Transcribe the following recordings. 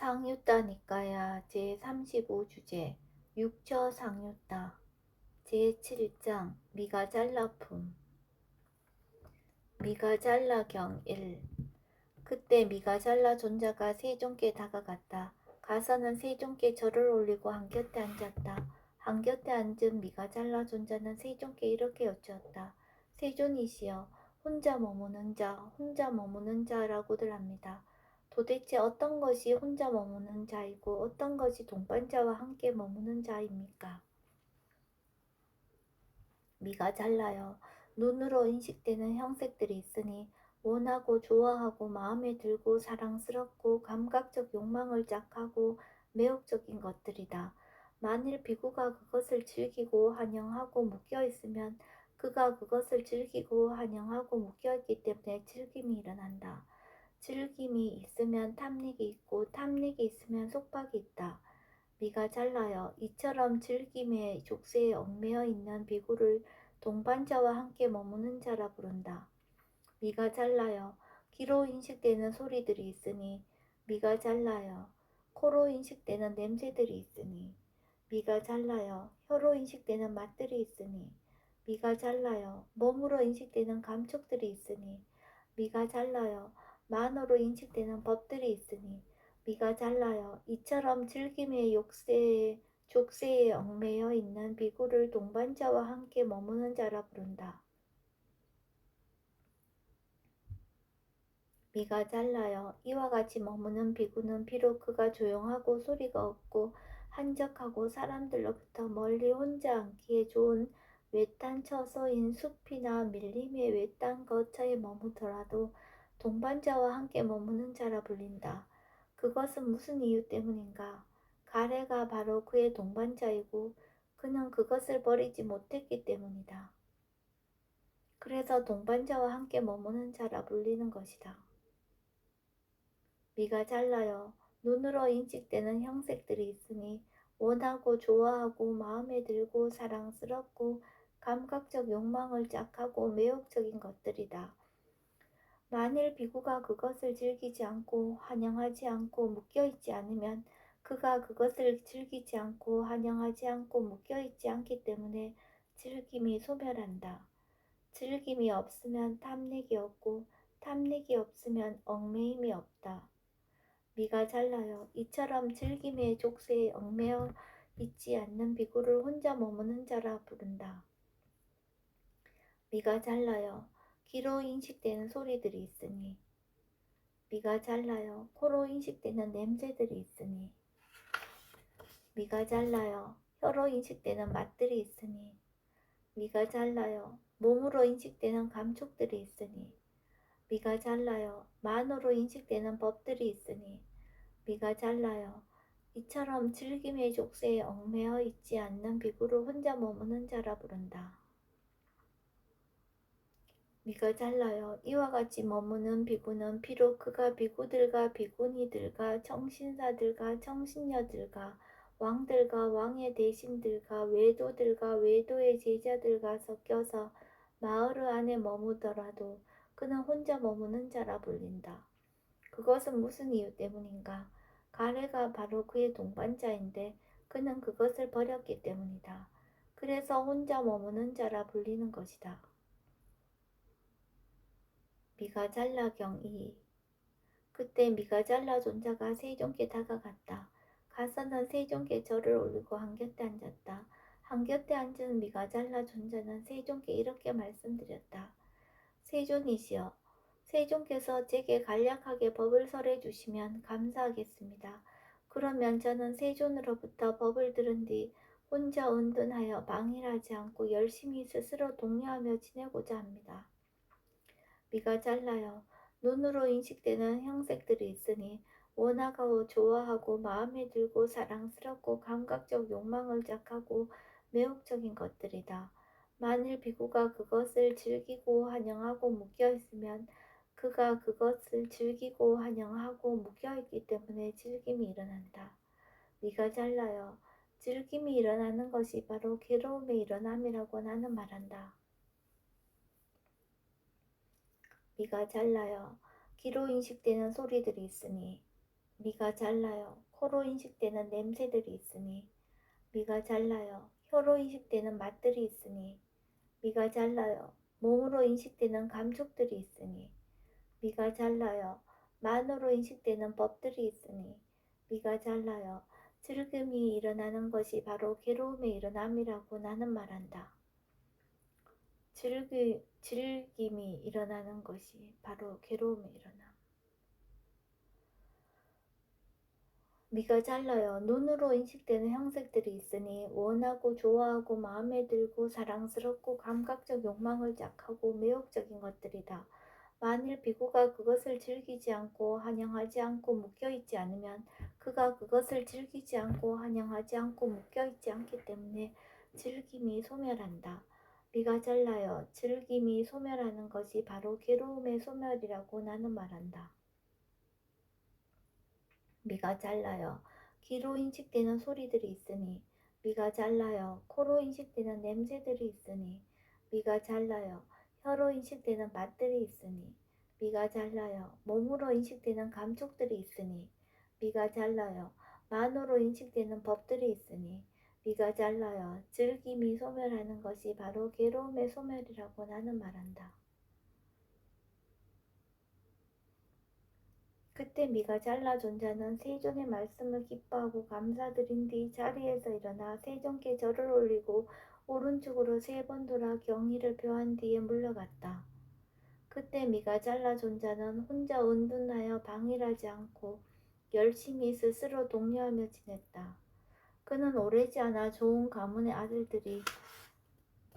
상유따니까야 제35주제 육처상유따 제7장 미가잘라품 미가잘라경 1. 그때 미가잘라 존자가 세존께 다가갔다. 가서는 세존께 절을 올리고 한곁에 앉았다. 한곁에 앉은 미가잘라 존자는 세존께 이렇게 여쭈었다. 세존이시여, 혼자 머무는 자라고들 합니다. 도대체 어떤 것이 혼자 머무는 자이고 어떤 것이 동반자와 함께 머무는 자입니까? 미가잘라여, 눈으로 인식되는 형색들이 있으니 원하고 좋아하고 마음에 들고 사랑스럽고 감각적 욕망을 짝하고 매혹적인 것들이다. 만일 비구가 그것을 즐기고 환영하고 묶여있으면 그가 그것을 즐기고 환영하고 묶여있기 때문에 즐김이 일어난다. 즐김이 있으면 탐닉이 있고 탐닉이 있으면 속박이 있다. 미가잘라여, 이처럼 즐김의 족쇄에 얽매여 있는 비구를 동반자와 함께 머무는 자라 부른다. 미가잘라여, 귀로 인식되는 소리들이 있으니 미가잘라여, 코로 인식되는 냄새들이 있으니 미가잘라여, 혀로 인식되는 맛들이 있으니 미가잘라여, 몸으로 인식되는 감촉들이 있으니 미가잘라여, 만으로 인식되는 법들이 있으니 미가잘라여, 이처럼 즐김의 족쇄에 얽매여 있는 비구를 동반자와 함께 머무는 자라 부른다. 미가잘라여, 이와 같이 머무는 비구는 비록 그가 조용하고 소리가 없고 한적하고 사람들로부터 멀리 혼자 앉기에 좋은 외딴 처소인 숲이나 밀림의 외딴 거처에 머무더라도 동반자와 함께 머무는 자라 불린다. 그것은 무슨 이유 때문인가? 가래가 바로 그의 동반자이고 그는 그것을 버리지 못했기 때문이다. 그래서 동반자와 함께 머무는 자라 불리는 것이다. 미가잘라여, 눈으로 인식되는 형색들이 있으니 원하고 좋아하고 마음에 들고 사랑스럽고 감각적 욕망을 짝하고 매혹적인 것들이다. 만일 비구가 그것을 즐기지 않고 환영하지 않고 묶여있지 않으면 그가 그것을 즐기지 않고 환영하지 않고 묶여있지 않기 때문에 즐김이 소멸한다. 즐김이 없으면 탐닉이 없고 탐닉이 없으면 얽매임이 없다. 미가잘라여, 이처럼 즐김의 족쇄에 얽매여 있지 않는 비구를 혼자 머무는 자라 부른다. 미가잘라여, 귀로 인식되는 소리들이 있으니 미가잘라여, 코로 인식되는 냄새들이 있으니 미가잘라여, 혀로 인식되는 맛들이 있으니 미가잘라여, 몸으로 인식되는 감촉들이 있으니 미가잘라여, 만으로 인식되는 법들이 있으니 미가잘라여, 이처럼 즐김의 족쇄에 얽매여 있지 않는 비구를 혼자 머무는 자라 부른다. 미가잘라여, 이와 같이 머무는 비구는 비록 그가 비구들과 비구니들과 청신사들과 청신녀들과 왕들과 왕의 대신들과 외도들과 외도의 제자들과 섞여서 마을 안에 머무더라도 그는 혼자 머무는 자라 불린다. 그것은 무슨 이유 때문인가? 가래가 바로 그의 동반자인데 그는 그것을 버렸기 때문이다. 그래서 혼자 머무는 자라 불리는 것이다. 미가잘라경 2. 그때 미가잘라 존자가 세존께 다가갔다. 가서는 세존께 절을 올리고 한곁에 앉았다. 한곁에 앉은 미가잘라 존자는 세존께 이렇게 말씀드렸다. 세존이시여, 세존께서 제게 간략하게 법을 설해 주시면 감사하겠습니다. 그러면 저는 세존으로부터 법을 들은 뒤 혼자 은둔하여 방일하지 않고 열심히 스스로 독려하며 지내고자 합니다. 미가잘라여, 눈으로 인식되는 형색들이 있으니 원하고 좋아하고 마음에 들고 사랑스럽고 감각적 욕망을 짝하고 매혹적인 것들이다. 만일 비구가 그것을 즐기고 환영하고 묶여있으면 그가 그것을 즐기고 환영하고 묶여있기 때문에 즐김이 일어난다. 미가잘라여, 즐김이 일어나는 것이 바로 괴로움의 일어남이라고 나는 말한다. 미가잘라여, 귀로 인식되는 소리들이 있으니 미가 잘나요. 코로 인식되는 냄새들이 있으니 미가 잘나요. 혀로 인식되는 맛들이 있으니 미가 잘나요. 몸으로 인식되는 감촉들이 있으니 미가 잘나요. 만으로 인식되는 법들이 있으니 미가 잘나요. 즐금이 일어나는 것이 바로 괴로움의 일어남이라고 나는 말한다. 즐김이 일어나는 것이 바로 괴로움의 일어남. 미가 잘나요. 눈으로 인식되는 형색들이 있으니 원하고 좋아하고 마음에 들고 사랑스럽고 감각적 욕망을 짝하고 매혹적인 것들이다. 만일 비구가 그것을 즐기지 않고 환영하지 않고 묶여있지 않으면 그가 그것을 즐기지 않고 환영하지 않고 묶여있지 않기 때문에 즐김이 소멸한다. 미가 잘나요. 즐김이 소멸하는 것이 바로 괴로움의 소멸이라고 나는 말한다. 미가 잘나요. 귀로 인식되는 소리들이 있으니 미가 잘나요. 코로 인식되는 냄새들이 있으니 미가 잘나요. 혀로 인식되는 맛들이 있으니 미가 잘나요. 몸으로 인식되는 감촉들이 있으니 미가 잘나요. 만으로 인식되는 법들이 있으니 미가 잘나요. 즐김이 소멸하는 것이 바로 괴로움의 소멸이라고 나는 말한다. 그때 미가 잘라 존자는 세존의 말씀을 기뻐하고 감사드린 뒤 자리에서 일어나 세존께 절을 올리고 오른쪽으로 3번 돌아 경의를 표한 뒤에 물러갔다. 그때 미가 잘라 존자는 혼자 은둔하여 방일하지 않고 열심히 스스로 독려하며 지냈다. 그는 오래지 않아 좋은 가문의 아들들이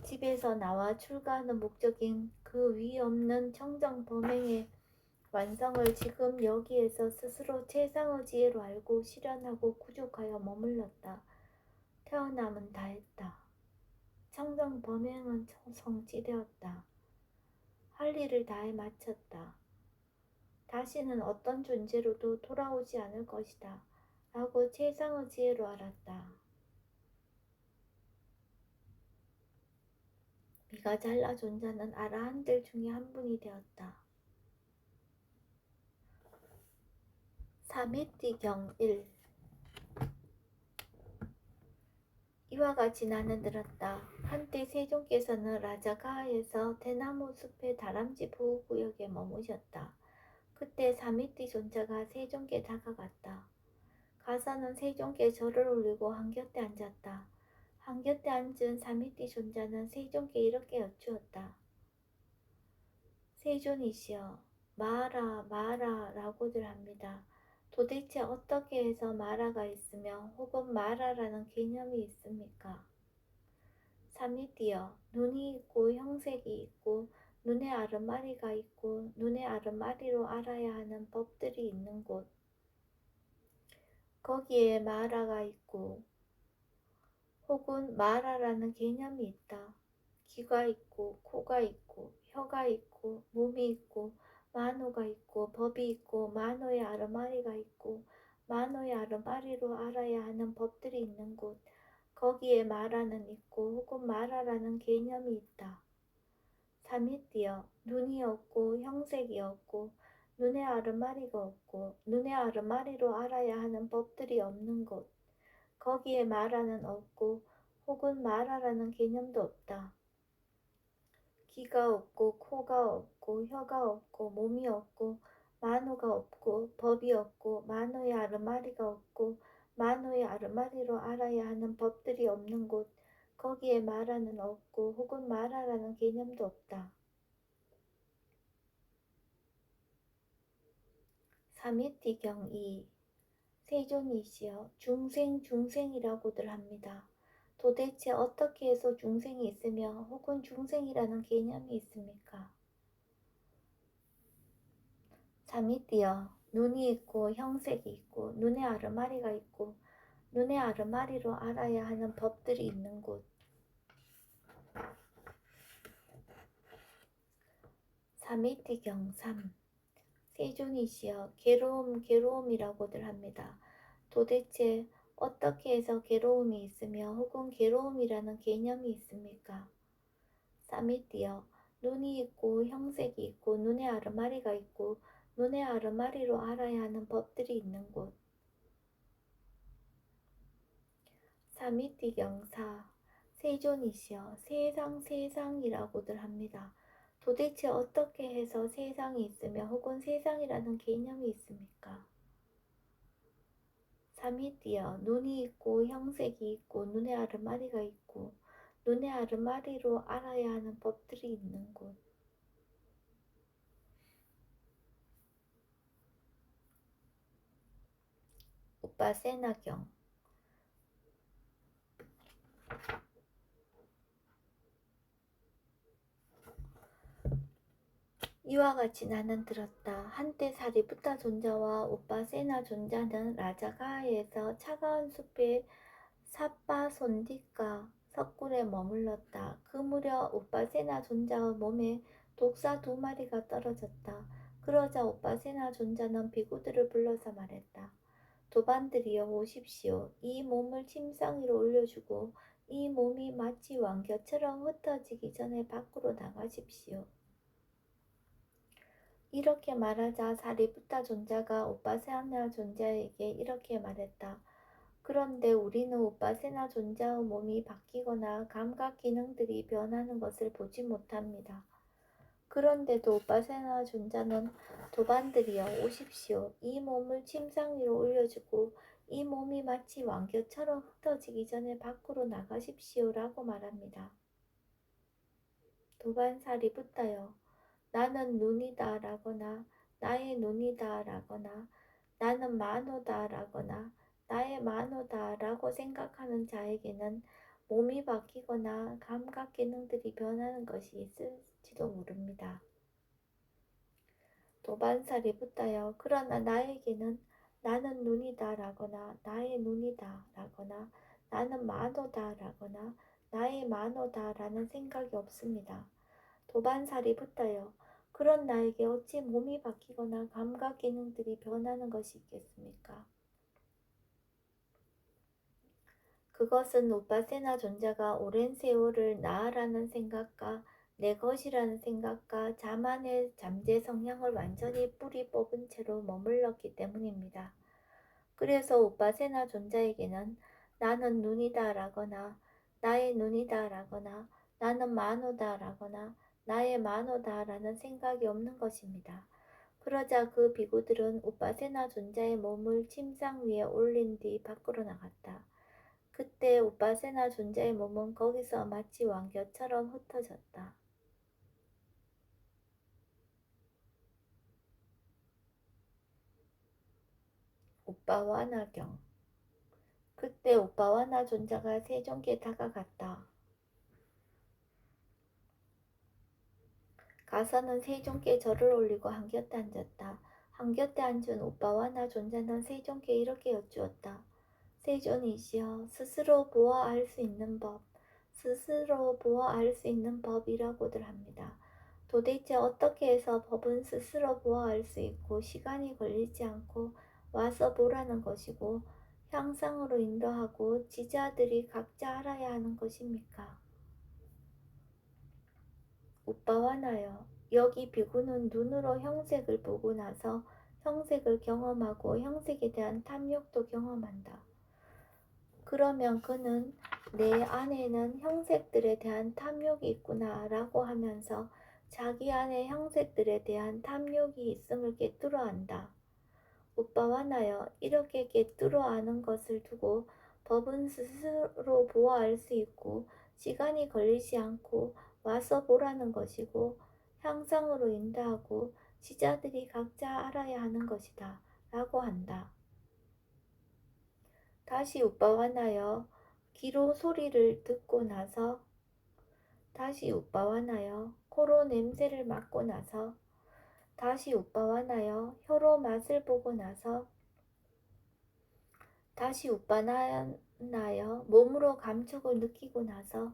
집에서 나와 출가하는 목적인 그 위 없는 청정 범행의 완성을 지금 여기에서 스스로 최상의 지혜로 알고 실현하고 구족하여 머물렀다. 태어남은 다했다. 청정 범행은 성취되었다. 할 일을 다해 마쳤다. 다시는 어떤 존재로도 돌아오지 않을 것이다. 라고 최상의 지혜로 알았다. 미가 잘라 존자는 아라한들 중에 한 분이 되었다. 사미띠경 1 이와 같이 나는 들었다. 한때 세종께서는 라자가에서 대나무 숲의 다람쥐 보호구역에 머무셨다. 그때 사미띠 존자가 세종께 다가갔다. 가서는 세종께 절을 올리고 한곁에 앉았다. 한곁에 앉은 사미띠 존자는 세종께 이렇게 여쭈었다. 세존이시여, 마하라 마하라 라고들 합니다. 도대체 어떻게 해서 마라가 있으며 혹은 마라라는 개념이 있습니까? 사미띠여, 눈이 있고 형색이 있고 눈의 아르마리가 있고 눈의 아르마리로 알아야 하는 법들이 있는 곳, 거기에 마라가 있고 혹은 마라라는 개념이 있다. 귀가 있고 코가 있고 혀가 있고 몸이 있고 만호가 있고 법이 있고 만호의 아르마리가 있고 만호의 아르마리로 알아야 하는 법들이 있는 곳, 거기에 마라는 있고 혹은 마라라는 개념이 있다. 사미띠여, 눈이 없고 형색이 없고 눈의 아르마리가 없고 눈의 아르마리로 알아야 하는 법들이 없는 곳, 거기에 마라는 없고 혹은 마라라는 개념도 없다. 귀가 없고 코가 없고 혀가 없고 몸이 없고 만호가 없고 법이 없고 만호의 아르마리가 없고 만호의 아르마리로 알아야 하는 법들이 없는 곳, 거기에 마라는 없고 혹은 마라라는 개념도 없다. 사미띠경 2 세존이시여, 중생이라고들 합니다. 도대체 어떻게 해서 중생이 있으며 혹은 중생이라는 개념이 있습니까? 사미띠여, 눈이 있고 형색이 있고 눈의 아르마리가 있고 눈의 아르마리로 알아야 하는 법들이 있는 곳, 사미띠경 3 세존이시여, 괴로움이라고들 합니다. 도대체 어떻게 해서 괴로움이 있으며 혹은 괴로움이라는 개념이 있습니까? 사미띠여, 눈이 있고 형색이 있고 눈의 아르마리가 있고 눈의 아르마리로 알아야 하는 법들이 있는 곳. 사미띠 경사, 세존이시여 세상이라고들 합니다. 도대체 어떻게 해서 세상이 있으며 혹은 세상이라는 개념이 있습니까? 사미띠여 눈이 있고 형색이 있고 눈의 아르마리가 있고 눈의 아르마리로 알아야 하는 법들이 있는 곳. 우빠세나경, 이와 같이 나는 들었다. 한때 사리부타 존자와 우빠세나 존자는 라자가에서 차가운 숲의 삿바손디가 석굴에 머물렀다. 그 무렵 우빠세나 존자의 몸에 독사 2마리가 떨어졌다. 그러자 우빠세나 존자는 비구들을 불러서 말했다. 도반들이여 오십시오. 이 몸을 침상 위로 올려주고 이 몸이 마치 왕겨처럼 흩어지기 전에 밖으로 나가십시오. 이렇게 말하자 사리부타 존자가 우빠세나 존자에게 이렇게 말했다. 그런데 우리는 우빠세나 존자의 몸이 바뀌거나 감각 기능들이 변하는 것을 보지 못합니다. 그런데도 우빠세나 존자는 도반들이여 오십시오. 이 몸을 침상 위로 올려주고 이 몸이 마치 왕겨처럼 흩어지기 전에 밖으로 나가십시오 라고 말합니다. 도반사리부타여 나는 눈이다 라거나 나의 눈이다 라거나 나는 만호다 라거나 나의 만호다 라고 생각하는 자에게는 몸이 바뀌거나 감각 기능들이 변하는 것이 있을지도 모릅니다. 도반사리부타여 그러나 나에게는 나는 눈이다 라거나 나의 눈이다 라거나 나는 만호다 라거나 나의 만호다 라는 생각이 없습니다. 도반사리부타여 그런 나에게 어찌 몸이 바뀌거나 감각 기능들이 변하는 것이 있겠습니까? 그것은 우빠세나 존자가 오랜 세월을 나라는 생각과 내 것이라는 생각과 자만의 잠재 성향을 완전히 뿌리 뽑은 채로 머물렀기 때문입니다. 그래서 우빠세나 존자에게는 나는 눈이다 라거나 나의 눈이다 라거나 나는 만호다 라거나 나의 만호다 라는 생각이 없는 것입니다. 그러자 그 비구들은 우빠세나 존자의 몸을 침상 위에 올린 뒤 밖으로 나갔다. 그때 우빠세나 존자의 몸은 거기서 마치 왕겨처럼 흩어졌다. 우빠와나경 그때 우빠와나 존자가 세존께 다가갔다. 가서는 세존께 절을 올리고 한곁에 앉았다. 한곁에 앉은 우빠와나 존자는 세존께 이렇게 여쭈었다. 세존이시여 스스로 보아 알 수 있는 법, 스스로 보아 알 수 있는 법이라고들 합니다. 도대체 어떻게 해서 법은 스스로 보아 알 수 있고 시간이 걸리지 않고 와서 보라는 것이고 향상으로 인도하고 지자들이 각자 알아야 하는 것입니까? 우빠와나여 여기 비구는 눈으로 형색을 보고 나서 형색을 경험하고 형색에 대한 탐욕도 경험한다. 그러면 그는 내 안에는 형색들에 대한 탐욕이 있구나 라고 하면서 자기 안에 형색들에 대한 탐욕이 있음을 깨뜨려 안다. 우빠와나여 이렇게 깨뜨려 아는 것을 두고 법은 스스로 보아 알 수 있고 시간이 걸리지 않고 와서 보라는 것이고 향상으로 인도하고 지자들이 각자 알아야 하는 것이다 라고 한다. 다시 우빠와나여 귀로 소리를 듣고 나서 다시 우빠와나여 코로 냄새를 맡고 나서 다시 우빠와나여 혀로 맛을 보고 나서 다시 우빠와나여 몸으로 감촉을 느끼고 나서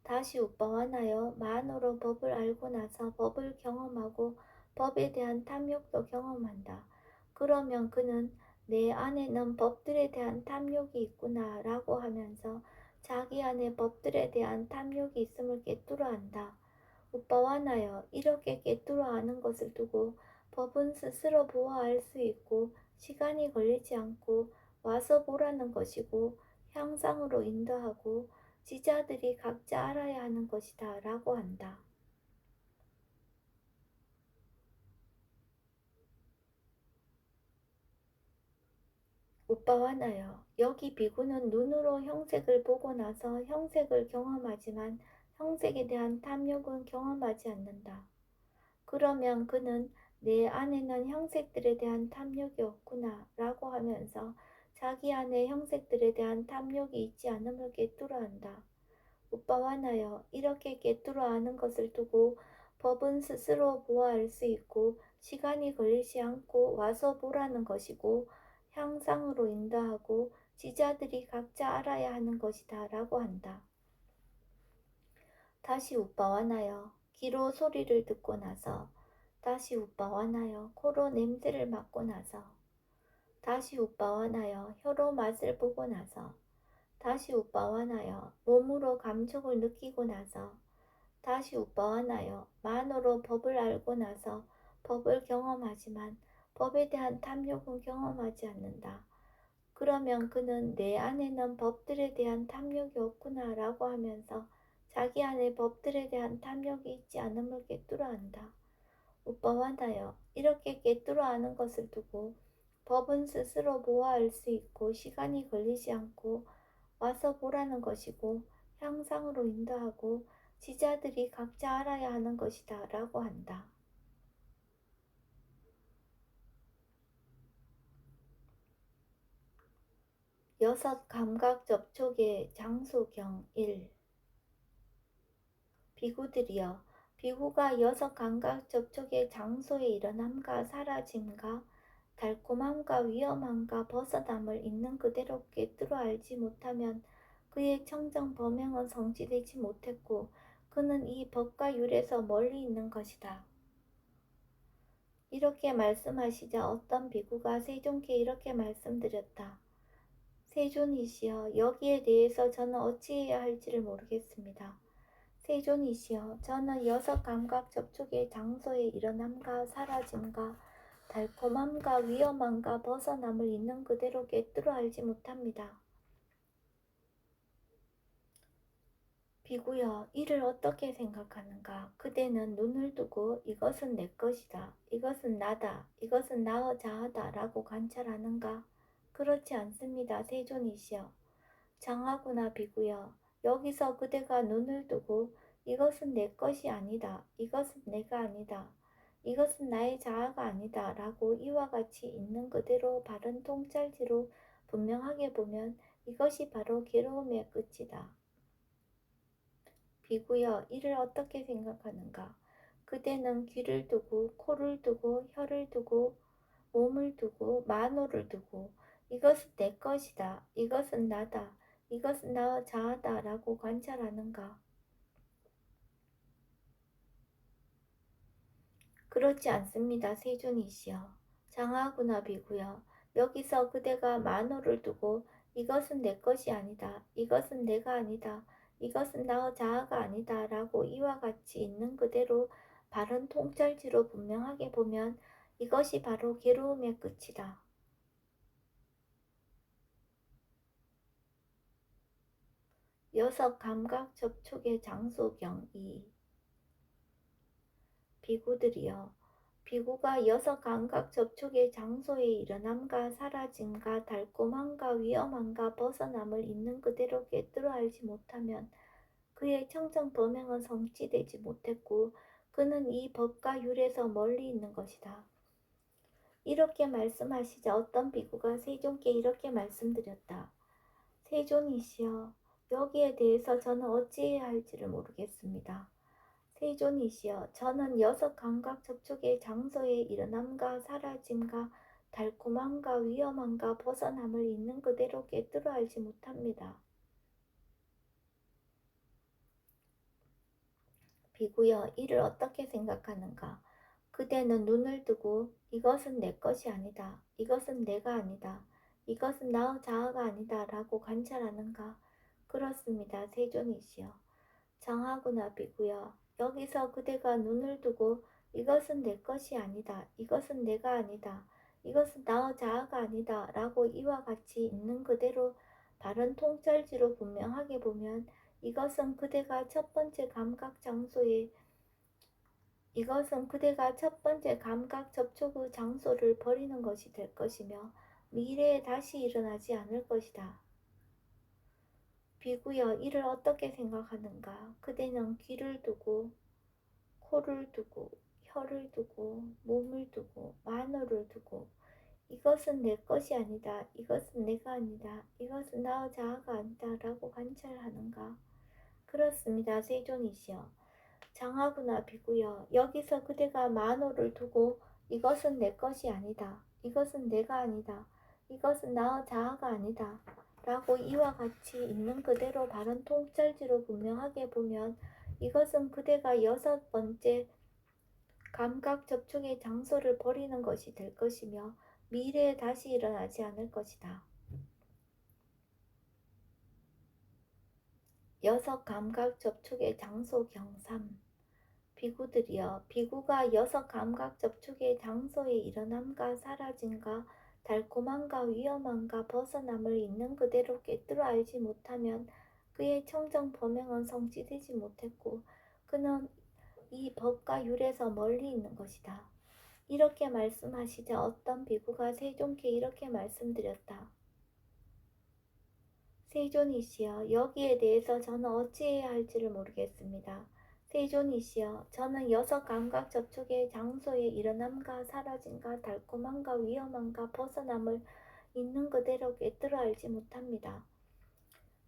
다시 우빠와나여 만으로 법을 알고 나서 법을 경험하고 법에 대한 탐욕도 경험한다. 그러면 그는 내 안에는 법들에 대한 탐욕이 있구나 라고 하면서 자기 안에 법들에 대한 탐욕이 있음을 깨뜨려 안다. 우빠와나여 이렇게 깨뜨려 아는 것을 두고 법은 스스로 보아할 수 있고 시간이 걸리지 않고 와서 보라는 것이고 향상으로 인도하고 지자들이 각자 알아야 하는 것이다 라고 한다. 오빠와 나요. 여기 비구는 눈으로 형색을 보고 나서 형색을 경험하지만 형색에 대한 탐욕은 경험하지 않는다. 그러면 그는 내 안에는 형색들에 대한 탐욕이 없구나 라고 하면서 자기 안에 형색들에 대한 탐욕이 있지 않음을 깨뜨려 한다. 오빠와 나여, 이렇게 깨뜨려 아는 것을 두고 법은 스스로 보아할 수 있고 시간이 걸리지 않고 와서 보라는 것이고 향상으로 인도하고 지자들이 각자 알아야 하는 것이다 라고 한다. 다시 오빠와 나여, 귀로 소리를 듣고 나서, 다시 오빠와 나여, 코로 냄새를 맡고 나서, 다시 오빠와 나여, 혀로 맛을 보고 나서, 다시 오빠와 나여, 몸으로 감촉을 느끼고 나서, 다시 오빠와 나여, 만으로 법을 알고 나서 법을 경험하지만 법에 대한 탐욕은 경험하지 않는다. 그러면 그는 내 안에는 법들에 대한 탐욕이 없구나 라고 하면서 자기 안에 법들에 대한 탐욕이 있지 않음을 깨뜨려 한다. 오빠와 나여, 이렇게 깨뜨려 아는 것을 두고 법은 스스로 보아할 수 있고 시간이 걸리지 않고 와서 보라는 것이고 향상으로 인도하고 지자들이 각자 알아야 하는 것이다 라고 한다. 여섯 감각 접촉의 장소경 1. 비구들이여, 비구가 여섯 감각 접촉의 장소에 일어남과 사라짐과 달콤함과 위험함과 벗어남을 있는 그대로 꿰뚫어 알지 못하면 그의 청정 범행은 성취되지 못했고 그는 이 법과 율에서 멀리 있는 것이다. 이렇게 말씀하시자 어떤 비구가 세존께 이렇게 말씀드렸다. 세존이시여, 여기에 대해서 저는 어찌해야 할지를 모르겠습니다. 세존이시여, 저는 여섯 감각 접촉의 장소에 일어남과 사라짐과 달콤함과 위험함과 벗어남을 있는 그대로 꿰뚫어 알지 못합니다. 비구여, 이를 어떻게 생각하는가? 그대는 눈을 두고 이것은 내 것이다, 이것은 나다, 이것은 나의 자아다 라고 관찰하는가? 그렇지 않습니다. 세존이시여. 장하구나 비구여. 여기서 그대가 눈을 두고 이것은 내 것이 아니다, 이것은 내가 아니다, 이것은 나의 자아가 아니다 라고 이와 같이 있는 그대로 바른 통찰지로 분명하게 보면 이것이 바로 괴로움의 끝이다. 비구여, 이를 어떻게 생각하는가? 그대는 귀를 두고 코를 두고 혀를 두고 몸을 두고 만호를 두고 이것은 내 것이다, 이것은 나다, 이것은 나의 자아다 라고 관찰하는가? 그렇지 않습니다. 세존이시여. 장하구나 비구여. 여기서 그대가 만호를 두고 이것은 내 것이 아니다, 이것은 내가 아니다, 이것은 나의 자아가 아니다 라고 이와 같이 있는 그대로 바른 통찰지로 분명하게 보면 이것이 바로 괴로움의 끝이다. 여섯 감각 접촉의 장소경 2. 비구들이여, 비구가 여섯 감각 접촉의 장소에 일어남과 사라짐과 달콤함과 위험함과 벗어남을 있는 그대로 꿰뚫어 알지 못하면 그의 청정 범행은 성취되지 못했고 그는 이 법과 율에서 멀리 있는 것이다. 이렇게 말씀하시자 어떤 비구가 세존께 이렇게 말씀드렸다. 세존이시여, 여기에 대해서 저는 어찌해야 할지를 모르겠습니다. 세존이시여, 저는 여섯 감각 접촉의 장소에 일어남과 사라짐과 달콤함과 위험함과 벗어남을 있는 그대로 꿰뚫어 알지 못합니다. 비구여, 이를 어떻게 생각하는가? 그대는 눈을 뜨고 이것은 내 것이 아니다, 이것은 내가 아니다, 이것은 나의 자아가 아니다 라고 관찰하는가? 그렇습니다. 세존이시여. 장하구나 비구여. 여기서 그대가 눈을 두고 이것은 내 것이 아니다. 이것은 내가 아니다. 이것은 나의 자아가 아니다. 라고 이와 같이 있는 그대로 바른 통찰지로 분명하게 보면 이것은 그대가 첫 번째 감각 장소에 이것은 그대가 첫 번째 감각 접촉의 장소를 버리는 것이 될 것이며 미래에 다시 일어나지 않을 것이다. 비구여, 이를 어떻게 생각하는가? 그대는 귀를 두고 코를 두고 혀를 두고 몸을 두고 만호를 두고 이것은 내 것이 아니다. 이것은 내가 아니다. 이것은 나의 자아가 아니다. 라고 관찰하는가? 그렇습니다. 세존이시여. 장하구나 비구여. 여기서 그대가 만호를 두고 이것은 내 것이 아니다. 이것은 내가 아니다. 이것은 나의 자아가 아니다. 라고 이와 같이 있는 그대로 바른 통찰지로 분명하게 보면 이것은 그대가 여섯 번째 감각 접촉의 장소를 버리는 것이 될 것이며 미래에 다시 일어나지 않을 것이다. 여섯 감각 접촉의 장소 경삼. 비구들이여, 비구가 여섯 감각 접촉의 장소에 일어남과 사라짐과 달콤함과 위험함과 벗어남을 있는 그대로 꿰뚫어 알지 못하면 그의 청정 범행은 성취되지 못했고 그는 이 법과 율에서 멀리 있는 것이다. 이렇게 말씀하시자 어떤 비구가 세존께 이렇게 말씀드렸다. 세존이시여, 여기에 대해서 저는 어찌해야 할지를 모르겠습니다. 세존이시여, 저는 여섯 감각 접촉의 장소에 일어남과 사라짐과 달콤함과 위험함과 벗어남을 있는 그대로 꿰뚫어 알지 못합니다.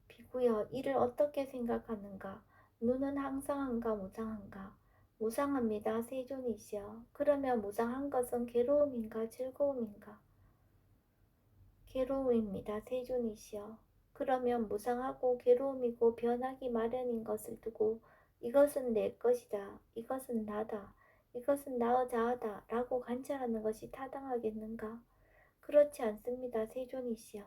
비구여, 이를 어떻게 생각하는가? 눈은 항상한가 무상한가? 무상합니다. 세존이시여. 그러면 무상한 것은 괴로움인가 즐거움인가? 괴로움입니다. 세존이시여. 그러면 무상하고 괴로움이고 변하기 마련인 것을 두고 이것은 내 것이다. 이것은 나다. 이것은 나의 자아다. 라고 관찰하는 것이 타당하겠는가? 그렇지 않습니다. 세존이시여.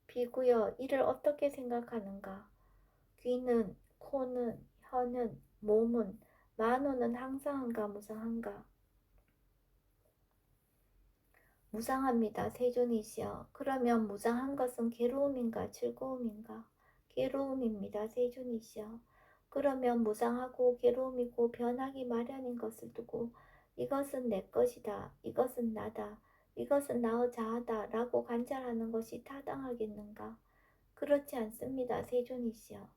비구여, 이를 어떻게 생각하는가? 귀는, 코는, 혀는, 몸은, 만호는 항상한가 무상한가? 무상합니다. 세존이시여. 그러면 무상한 것은 괴로움인가 즐거움인가? 괴로움입니다. 세존이시여. 그러면 무상하고 괴로움이고 변하기 마련인 것을 두고 이것은 내 것이다. 이것은 나다. 이것은 나의 자아다. 라고 관찰하는 것이 타당하겠는가? 그렇지 않습니다. 세존이시여.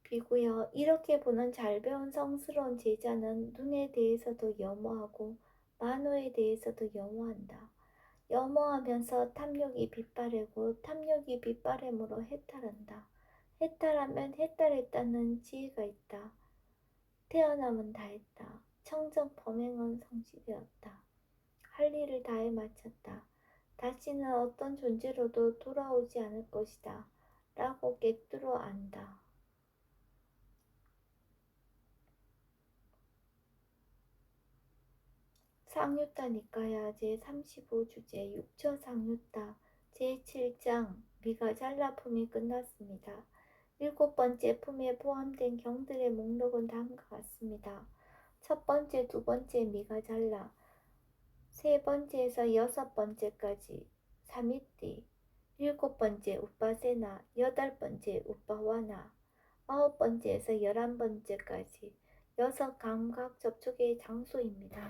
비구여, 이렇게 보는 잘 배운 성스러운 제자는 눈에 대해서도 염호하고 만호에 대해서도 염호한다. 염호하면서 탐욕이 빗바래고 탐욕이 빗바램으로 해탈한다. 해탈하면 해탈했다는 지혜가 있다. 태어남은 다했다. 청정 범행은 성취되었다. 할 일을 다해 마쳤다. 다시는 어떤 존재로도 돌아오지 않을 것이다. 라고 꿰뚫어 안다. 상유타 니까야 제35주제 6처 상유타 제7장 미가잘라 품이 끝났습니다. 일곱 번째 품에 포함된 경들의 목록은 다음과 같습니다. 첫 번째, 두 번째 미가잘라, 세 번째에서 여섯 번째까지 사미띠, 일곱 번째 우빠세나, 여덟 번째 우빠와나, 아홉 번째에서 11번째까지 여섯 감각 접촉의 장소입니다.